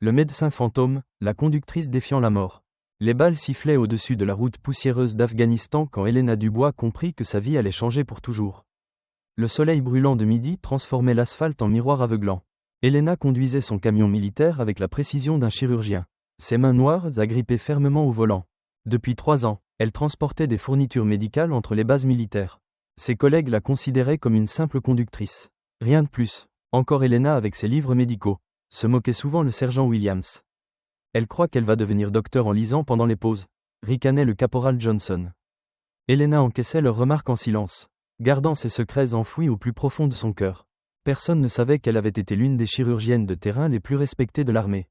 Le médecin fantôme, la conductrice défiant la mort. Les balles sifflaient au-dessus de la route poussiéreuse d'Afghanistan quand Helena Dubois comprit que sa vie allait changer pour toujours. Le soleil brûlant de midi transformait l'asphalte en miroir aveuglant. Helena conduisait son camion militaire avec la précision d'un chirurgien. Ses mains noires agrippaient fermement au volant. Depuis 3 ans, elle transportait des fournitures médicales entre les bases militaires. Ses collègues la considéraient comme une simple conductrice. Rien de plus. Encore Helena avec ses livres médicaux. Se moquait souvent le sergent Williams. Elle croit qu'elle va devenir docteur en lisant pendant les pauses, ricanait le caporal Johnson. Helena encaissait leurs remarques en silence, gardant ses secrets enfouis au plus profond de son cœur. Personne ne savait qu'elle avait été l'une des chirurgiennes de terrain les plus respectées de l'armée.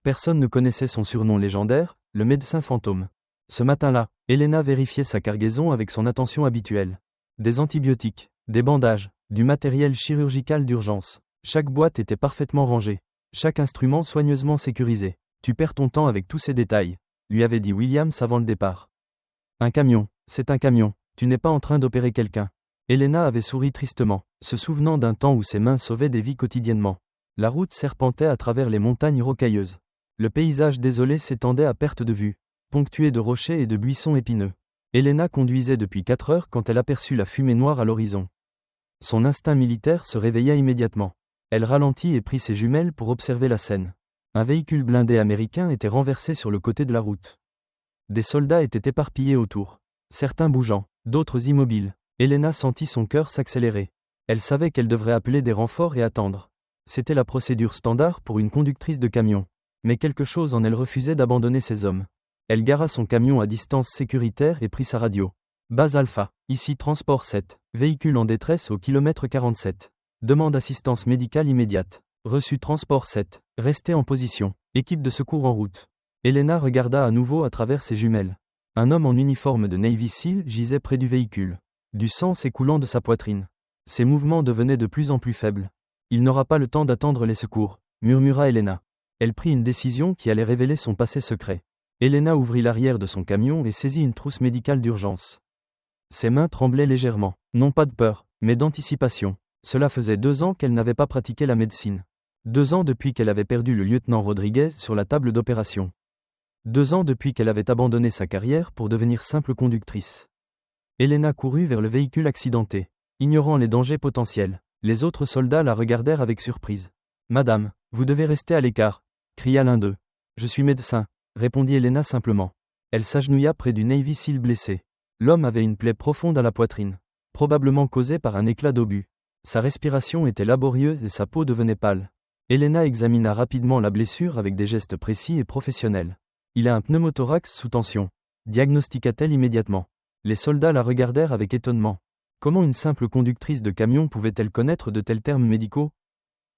Personne ne connaissait son surnom légendaire, le médecin fantôme. Ce matin-là, Helena vérifiait sa cargaison avec son attention habituelle. Des antibiotiques, des bandages, du matériel chirurgical d'urgence. Chaque boîte était parfaitement rangée, chaque instrument soigneusement sécurisé. Tu perds ton temps avec tous ces détails, lui avait dit Williams avant le départ. Un camion, c'est un camion, tu n'es pas en train d'opérer quelqu'un. Helena avait souri tristement, se souvenant d'un temps où ses mains sauvaient des vies quotidiennement. La route serpentait à travers les montagnes rocailleuses. Le paysage désolé s'étendait à perte de vue, ponctué de rochers et de buissons épineux. Helena conduisait depuis 4 heures quand elle aperçut la fumée noire à l'horizon. Son instinct militaire se réveilla immédiatement. Elle ralentit et prit ses jumelles pour observer la scène. Un véhicule blindé américain était renversé sur le côté de la route. Des soldats étaient éparpillés autour, certains bougeant, d'autres immobiles. Helena sentit son cœur s'accélérer. Elle savait qu'elle devrait appeler des renforts et attendre. C'était la procédure standard pour une conductrice de camion. Mais quelque chose en elle refusait d'abandonner ses hommes. Elle gara son camion à distance sécuritaire et prit sa radio. Base Alpha, ici Transport 7, véhicule en détresse au kilomètre 47. Demande assistance médicale immédiate. Reçu Transport 7, restez en position, équipe de secours en route. Helena regarda à nouveau à travers ses jumelles. Un homme en uniforme de Navy SEAL gisait près du véhicule. Du sang s'écoulant de sa poitrine. Ses mouvements devenaient de plus en plus faibles. Il n'aura pas le temps d'attendre les secours, murmura Helena. Elle prit une décision qui allait révéler son passé secret. Helena ouvrit l'arrière de son camion et saisit une trousse médicale d'urgence. Ses mains tremblaient légèrement, non pas de peur, mais d'anticipation. Cela faisait 2 ans qu'elle n'avait pas pratiqué la médecine. 2 ans depuis qu'elle avait perdu le lieutenant Rodriguez sur la table d'opération. 2 ans depuis qu'elle avait abandonné sa carrière pour devenir simple conductrice. Helena courut vers le véhicule accidenté. Ignorant les dangers potentiels, les autres soldats la regardèrent avec surprise. « Madame, vous devez rester à l'écart », cria l'un d'eux. « Je suis médecin », répondit Helena simplement. Elle s'agenouilla près du Navy SEAL blessé. L'homme avait une plaie profonde à la poitrine, probablement causée par un éclat d'obus. Sa respiration était laborieuse et sa peau devenait pâle. Helena examina rapidement la blessure avec des gestes précis et professionnels. « Il a un pneumothorax sous tension », diagnostiqua-t-elle immédiatement. Les soldats la regardèrent avec étonnement. Comment une simple conductrice de camion pouvait-elle connaître de tels termes médicaux ?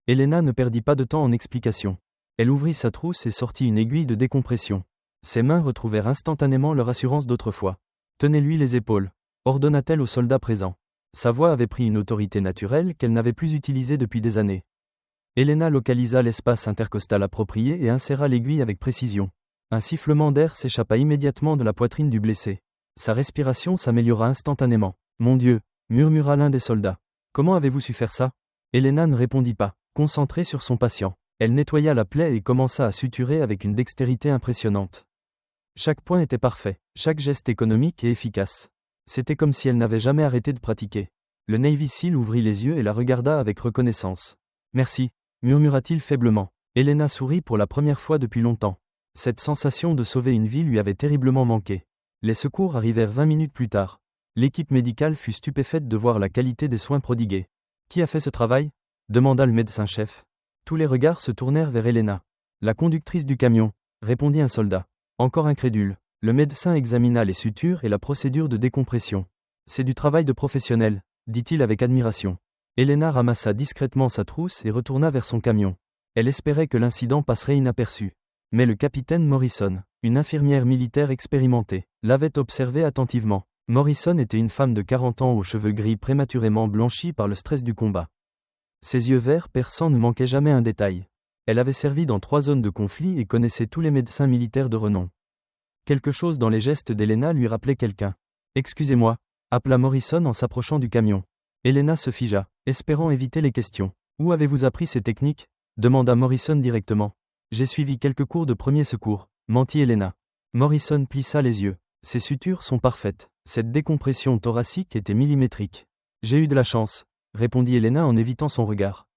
Helena ne perdit pas de temps en explications. Elle ouvrit sa trousse et sortit une aiguille de décompression. Ses mains retrouvèrent instantanément leur assurance d'autrefois. « Tenez-lui les épaules », ordonna-t-elle aux soldats présents. Sa voix avait pris une autorité naturelle qu'elle n'avait plus utilisée depuis des années. Helena localisa l'espace intercostal approprié et inséra l'aiguille avec précision. Un sifflement d'air s'échappa immédiatement de la poitrine du blessé. Sa respiration s'améliora instantanément. « Mon Dieu !» murmura l'un des soldats. « Comment avez-vous su faire ça ?» Helena ne répondit pas, concentrée sur son patient. Elle nettoya la plaie et commença à suturer avec une dextérité impressionnante. Chaque point était parfait, chaque geste économique et efficace. C'était comme si elle n'avait jamais arrêté de pratiquer. Le Navy SEAL ouvrit les yeux et la regarda avec reconnaissance. « Merci », murmura-t-il faiblement. Helena sourit pour la première fois depuis longtemps. Cette sensation de sauver une vie lui avait terriblement manqué. Les secours arrivèrent 20 minutes plus tard. L'équipe médicale fut stupéfaite de voir la qualité des soins prodigués. « Qui a fait ce travail ?» demanda le médecin-chef. Tous les regards se tournèrent vers Helena. « La conductrice du camion », répondit un soldat. Encore incrédule, le médecin examina les sutures et la procédure de décompression. « C'est du travail de professionnel », dit-il avec admiration. Helena ramassa discrètement sa trousse et retourna vers son camion. Elle espérait que l'incident passerait inaperçu. Mais le capitaine Morrison, une infirmière militaire expérimentée, l'avait observé attentivement. Morrison était une femme de 40 ans aux cheveux gris prématurément blanchis par le stress du combat. Ses yeux verts perçants ne manquaient jamais un détail. Elle avait servi dans 3 zones de conflit et connaissait tous les médecins militaires de renom. Quelque chose dans les gestes d'Helena lui rappelait quelqu'un. « Excusez-moi », appela Morrison en s'approchant du camion. Helena se figea, espérant éviter les questions. « Où avez-vous appris ces techniques ?» demanda Morrison directement. J'ai suivi quelques cours de premiers secours, mentit Elena. Morrison plissa les yeux. Ses sutures sont parfaites. Cette décompression thoracique était millimétrique. J'ai eu de la chance, répondit Elena en évitant son regard.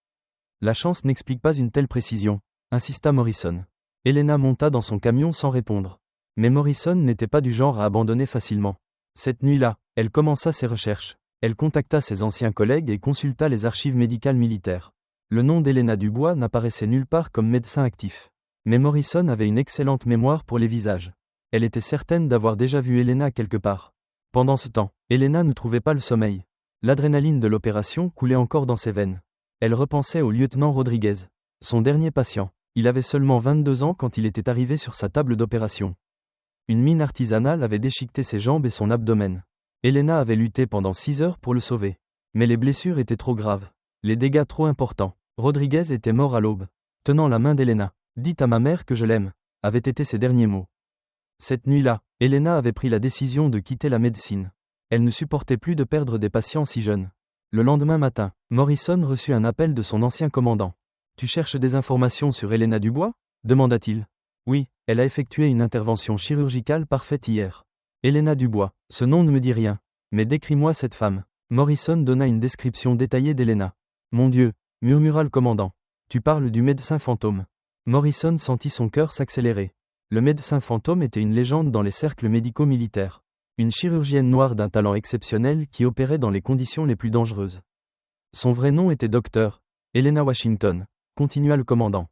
La chance n'explique pas une telle précision, insista Morrison. Elena monta dans son camion sans répondre. Mais Morrison n'était pas du genre à abandonner facilement. Cette nuit-là, elle commença ses recherches. Elle contacta ses anciens collègues et consulta les archives médicales militaires. Le nom d'Elena Dubois n'apparaissait nulle part comme médecin actif. Mais Morrison avait une excellente mémoire pour les visages. Elle était certaine d'avoir déjà vu Elena quelque part. Pendant ce temps, Elena ne trouvait pas le sommeil. L'adrénaline de l'opération coulait encore dans ses veines. Elle repensait au lieutenant Rodriguez, son dernier patient. Il avait seulement 22 ans quand il était arrivé sur sa table d'opération. Une mine artisanale avait déchiqueté ses jambes et son abdomen. Elena avait lutté pendant 6 heures pour le sauver. Mais les blessures étaient trop graves. Les dégâts trop importants. Rodriguez était mort à l'aube. Tenant la main d'Elena. « Dites à ma mère que je l'aime », avaient été ses derniers mots. Cette nuit-là, Elena avait pris la décision de quitter la médecine. Elle ne supportait plus de perdre des patients si jeunes. Le lendemain matin, Morrison reçut un appel de son ancien commandant. « Tu cherches des informations sur Elena Dubois ?» demanda-t-il. « Oui, elle a effectué une intervention chirurgicale parfaite hier. » Elena Dubois, ce nom ne me dit rien. Mais décris-moi cette femme. Morrison donna une description détaillée d'Elena. « Mon Dieu, » murmura le commandant. « Tu parles du médecin fantôme. » Morrison sentit son cœur s'accélérer. Le médecin fantôme était une légende dans les cercles médicaux militaires. Une chirurgienne noire d'un talent exceptionnel qui opérait dans les conditions les plus dangereuses. Son vrai nom était Dr. Elena Washington, continua le commandant.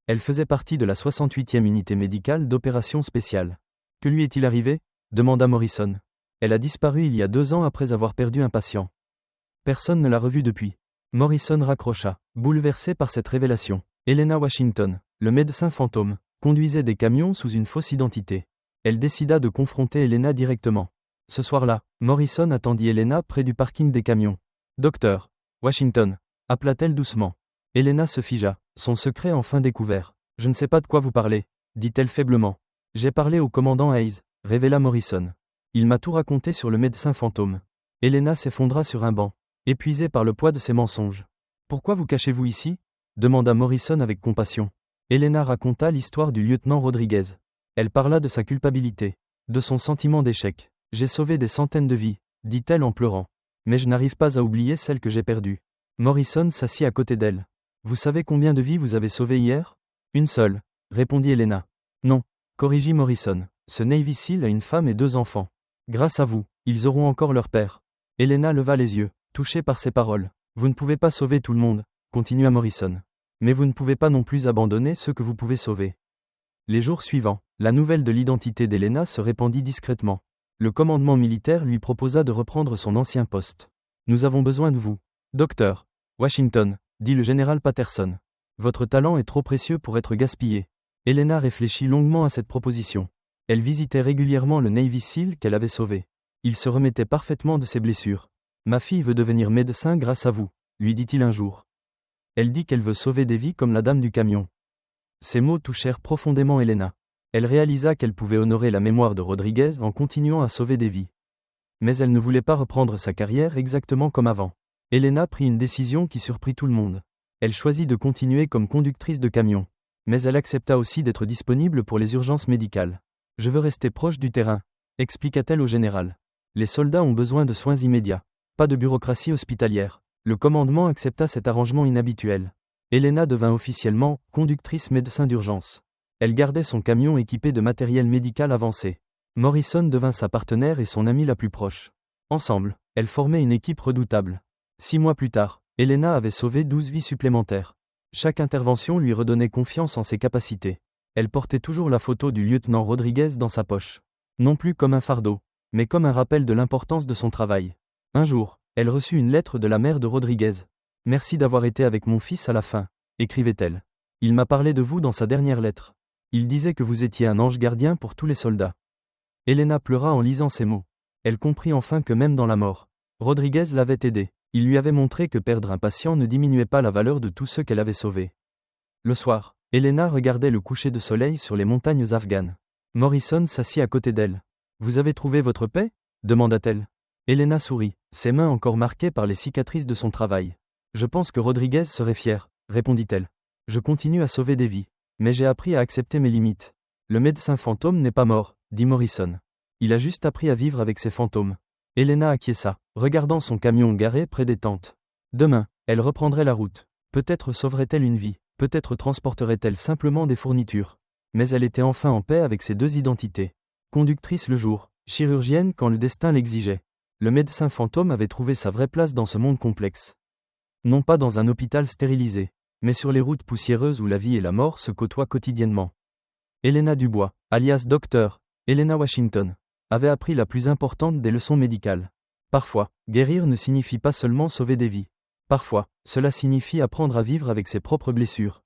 Elle faisait partie de la 68e unité médicale d'opérations spéciales. Que lui est-il arrivé ? Demanda Morrison. Elle a disparu il y a 2 ans après avoir perdu un patient. Personne ne l'a revue depuis. Morrison raccrocha, bouleversé par cette révélation. Elena Washington, le médecin fantôme, conduisait des camions sous une fausse identité. Elle décida de confronter Elena directement. Ce soir-là, Morrison attendit Elena près du parking des camions. « Docteur Washington » appela-t-elle doucement. Elena se figea, son secret enfin découvert. « Je ne sais pas de quoi vous parlez » dit-elle faiblement. « J'ai parlé au commandant Hayes » révéla Morrison. « Il m'a tout raconté sur le médecin fantôme. » Elena s'effondra sur un banc, épuisée par le poids de ses mensonges. « Pourquoi vous cachez-vous ici » demanda Morrison avec compassion. Elena raconta l'histoire du lieutenant Rodriguez. Elle parla de sa culpabilité, de son sentiment d'échec. « J'ai sauvé des centaines de vies » dit-elle en pleurant. « Mais je n'arrive pas à oublier celle que j'ai perdue. » Morrison s'assit à côté d'elle. « Vous savez combien de vies vous avez sauvées hier ?»« Une seule, » répondit Elena. « Non, » corrigit Morrison. « Ce Navy Seal a une femme et 2 enfants. Grâce à vous, ils auront encore leur père. » Elena leva les yeux, touchée par ces paroles. « Vous ne pouvez pas sauver tout le monde, » continua Morrison. « Mais vous ne pouvez pas non plus abandonner ceux que vous pouvez sauver. » Les jours suivants, la nouvelle de l'identité d'Elena se répandit discrètement. Le commandement militaire lui proposa de reprendre son ancien poste. « Nous avons besoin de vous. Docteur Washington, » dit le général Patterson. « Votre talent est trop précieux pour être gaspillé. » Elena réfléchit longuement à cette proposition. Elle visitait régulièrement le Navy Seal qu'elle avait sauvé. Il se remettait parfaitement de ses blessures. « Ma fille veut devenir médecin grâce à vous, » lui dit-il un jour. Elle dit qu'elle veut sauver des vies comme la dame du camion. Ces mots touchèrent profondément Elena. Elle réalisa qu'elle pouvait honorer la mémoire de Rodriguez en continuant à sauver des vies. Mais elle ne voulait pas reprendre sa carrière exactement comme avant. Elena prit une décision qui surprit tout le monde. Elle choisit de continuer comme conductrice de camion. Mais elle accepta aussi d'être disponible pour les urgences médicales. « Je veux rester proche du terrain », expliqua-t-elle au général. « Les soldats ont besoin de soins immédiats. Pas de bureaucratie hospitalière. » Le commandement accepta cet arrangement inhabituel. Elena devint officiellement conductrice médecin d'urgence. Elle gardait son camion équipé de matériel médical avancé. Morrison devint sa partenaire et son amie la plus proche. Ensemble, elles formaient une équipe redoutable. 6 mois plus tard, Elena avait sauvé 12 vies supplémentaires. Chaque intervention lui redonnait confiance en ses capacités. Elle portait toujours la photo du lieutenant Rodriguez dans sa poche. Non plus comme un fardeau, mais comme un rappel de l'importance de son travail. Un jour, elle reçut une lettre de la mère de Rodriguez. « Merci d'avoir été avec mon fils à la fin », écrivait-elle. « Il m'a parlé de vous dans sa dernière lettre. Il disait que vous étiez un ange gardien pour tous les soldats. » Elena pleura en lisant ces mots. Elle comprit enfin que même dans la mort, Rodriguez l'avait aidée. Il lui avait montré que perdre un patient ne diminuait pas la valeur de tous ceux qu'elle avait sauvés. Le soir, Elena regardait le coucher de soleil sur les montagnes afghanes. Morrison s'assit à côté d'elle. « Vous avez trouvé votre paix ?» demanda-t-elle. Elena sourit, ses mains encore marquées par les cicatrices de son travail. « Je pense que Rodriguez serait fier », répondit-elle. « Je continue à sauver des vies. Mais j'ai appris à accepter mes limites. Le médecin fantôme n'est pas mort, dit Morrison. Il a juste appris à vivre avec ses fantômes. Elena acquiesça, regardant son camion garé près des tentes. Demain, elle reprendrait la route. Peut-être sauverait-elle une vie, peut-être transporterait-elle simplement des fournitures. Mais elle était enfin en paix avec ses deux identités. Conductrice le jour, chirurgienne quand le destin l'exigeait. Le médecin fantôme avait trouvé sa vraie place dans ce monde complexe. Non pas dans un hôpital stérilisé, mais sur les routes poussiéreuses où la vie et la mort se côtoient quotidiennement. Elena Dubois, alias Docteur, Elena Washington, avait appris la plus importante des leçons médicales. Parfois, guérir ne signifie pas seulement sauver des vies. Parfois, cela signifie apprendre à vivre avec ses propres blessures.